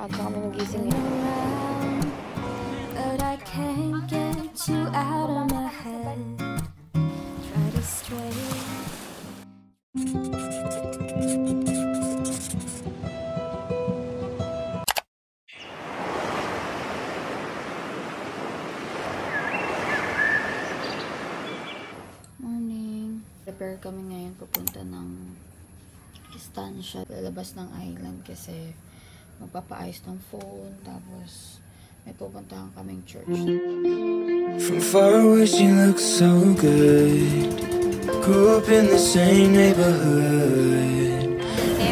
Aga kami nagising eh. But I can't get you out of my head. Try to stray. Morning. Prepare kami ngayon pupunta ng estancia. Lalabas ng island kasi magpapaayos ng phone. Tapos may pupuntahan kaming church. From far away she looks so good. Grew up in the same neighborhood.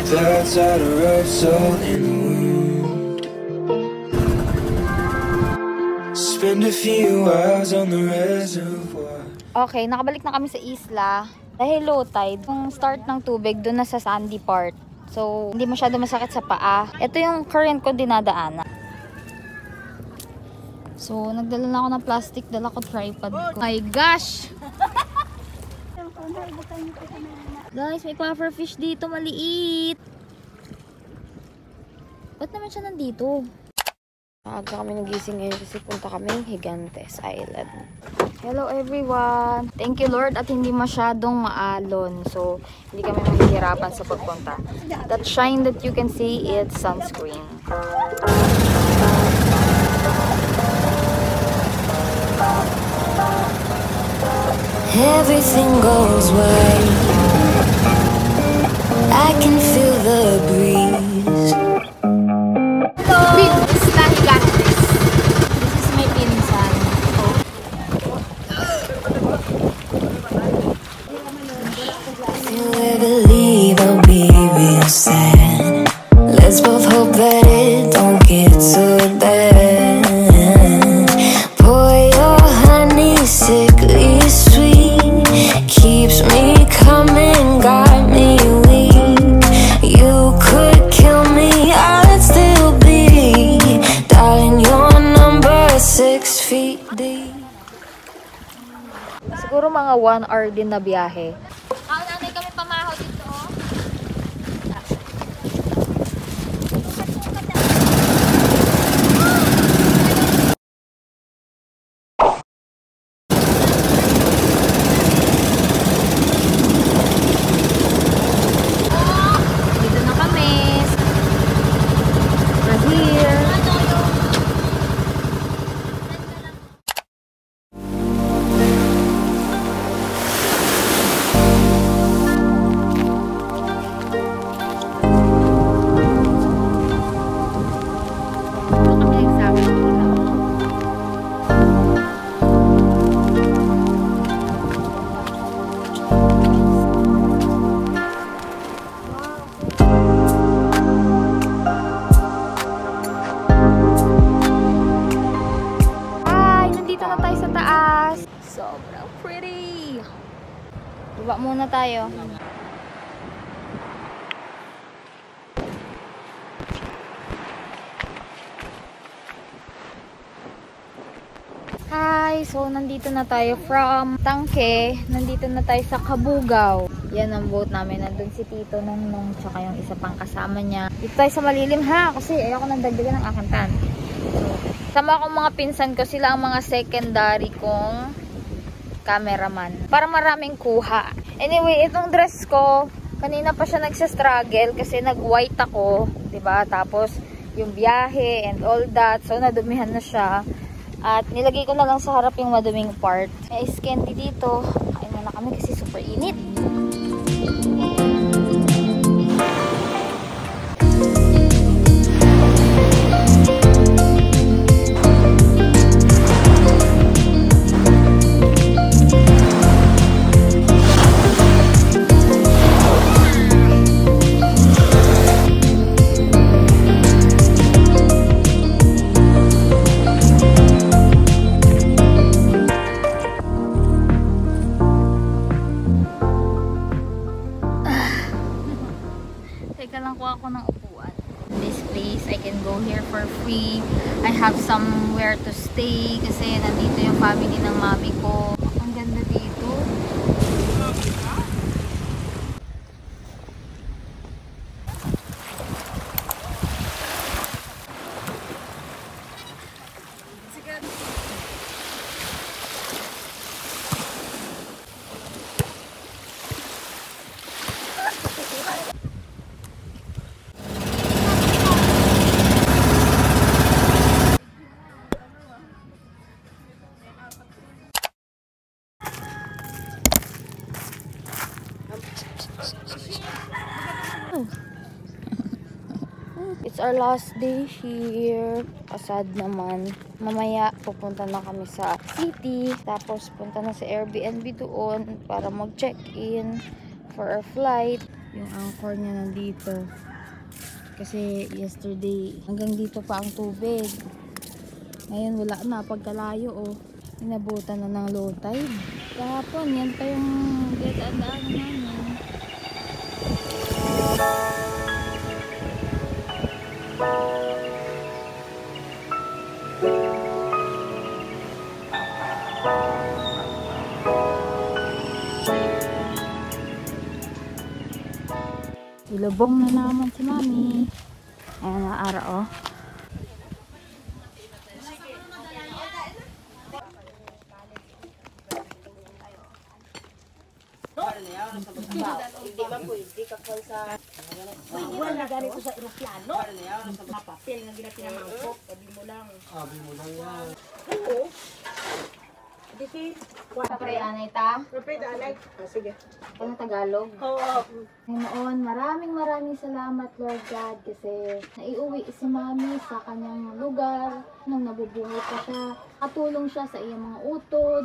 Dad's had a rough salt in the wound. Spend a few hours on the reservoir. Okay, nakabalik na kami sa isla. Dahil low tide, yung start ng tubig doon na sa sandy part. So, hindi masyado masakit sa paa. Ito yung current ko dinadaanan. So, nagdala na ako ng plastic. Dala ko tripod ko. My gosh! Guys, may pufferfish dito. Maliit. Ba't naman siya nandito? Aga kami nagising ngayon kasi punta kami Gigantes Island. Hello everyone! Thank you Lord at hindi masyadong maalon. So, hindi kami mahihirapan sa pagpunta. That shine that you can see, it's sunscreen. Everything goes well. I can feel the breeze. Sad. Let's both hope that it don't get so bad. Pour your honey sickly sweet, keeps me coming, got me weak. You could kill me, I'd still be, darling, your number 6 feet deep. Siguro mga 1 hour din na biyahe. Nanay kami pamahaw dito. Sobrang pretty! Baba muna tayo. Hi! So, nandito na tayo from Tangke. Nandito na tayo sa Kabugao. Yan ang boat namin. Nandun si Tito Nongnong tsaka yung isa pang kasama niya. Dito tayo sa malilim ha! Kasi ayoko nang dagdagan ng aking tan. So, sama akong mga pinsan ko. Sila ang mga secondary kong cameraman. Para maraming kuha. Anyway, itong dress ko, kanina pa siya nagsa-struggle kasi nag-white ako. Diba? Tapos, yung biyahe and all that. So, nadumihan na siya. At nilagay ko na lang sa harap yung maduming part. May ice candy dito. Kain muna kami kasi super init. Ako ng upuan. This place, I can go here for free. I have somewhere to stay kasi nandito yung family ng mami ko. Ang ganda dito. It's our last day here. Asad naman. Mamaya pupunta na kami sa city. Tapos punta na sa Airbnb doon para mag-check-in for our flight. Yung anchor niya nandito. Kasi yesterday hanggang dito pa ang tubig. Ngayon wala na. Pagkalayo inabutan na ng low tide. Kahapon yan pa yung dadaan-daan namin. Ilubong na naman si Mami. Ayan na araw. Hindi man po, hindi ka po sa... Wala ganito sa aeroplano. Papel nga ginapinamangkok. Sabi mo lang. Sabi mo lang yan. Oo. Kapre anay ta? Kapre anay. Sige. Ano Tagalog? Oo. Ngayon, maraming salamat Lord God kasi naiuwi si Mami sa kanyang lugar nung nabubuhay pa siya. Katulong siya sa iyang mga utod,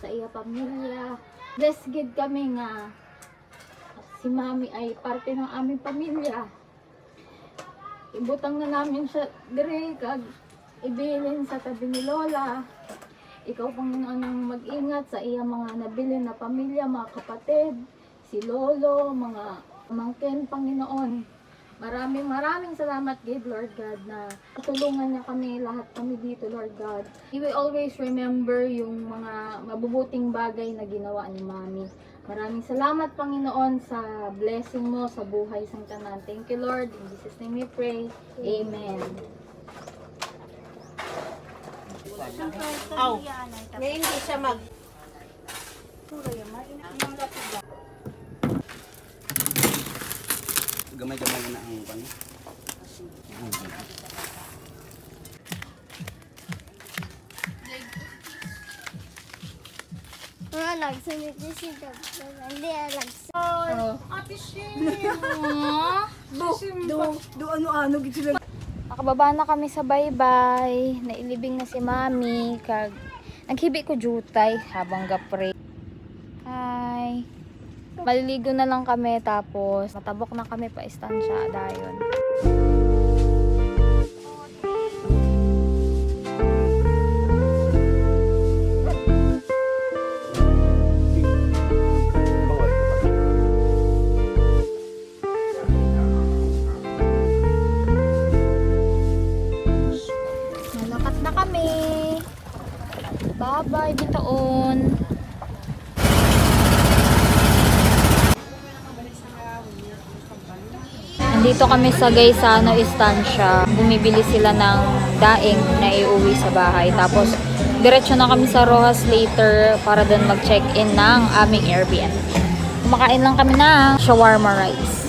sa iyang pamilya. Blessed gid kami nga si Mami ay parte ng aming pamilya. Ibutang na namin siya dire kag ibilin sa tabi ni Lola. Ikaw Panginoon ang mag-ingat sa iyang mga nabilin na pamilya, mga kapatid, si Lolo, mga pamangkin, Panginoon. Maraming salamat, Lord God, na tutulungan niya kami, lahat kami dito, Lord God. We will always remember yung mga mabubuting bagay na ginawa ni Mami. Maraming salamat, Panginoon, sa blessing mo sa buhay sang tanan. Thank you, Lord. In Jesus' name we pray. Amen. Aw. Ngayon hindi siya mag... Gamay-gamay na ang pan. Nagsunod na si Dr. Hindi, Ate Shim! Do ano-ano gitu lang. Nakababa na kami sa baybay. Nailibing na si Mami. Kag naghibi ko jutay habang gapre. Hi. Maliligo na lang kami tapos matabok na kami pa istansya dayon. Nalakat na kami. Bye-bye bitaon. Dito kami sa Gaisano Estancia. Bumibili sila ng daing na iuwi sa bahay. Tapos, diretso na kami sa Rojas later para doon mag-check-in ng aming Airbnb. Kumakain lang kami ng shawarma rice.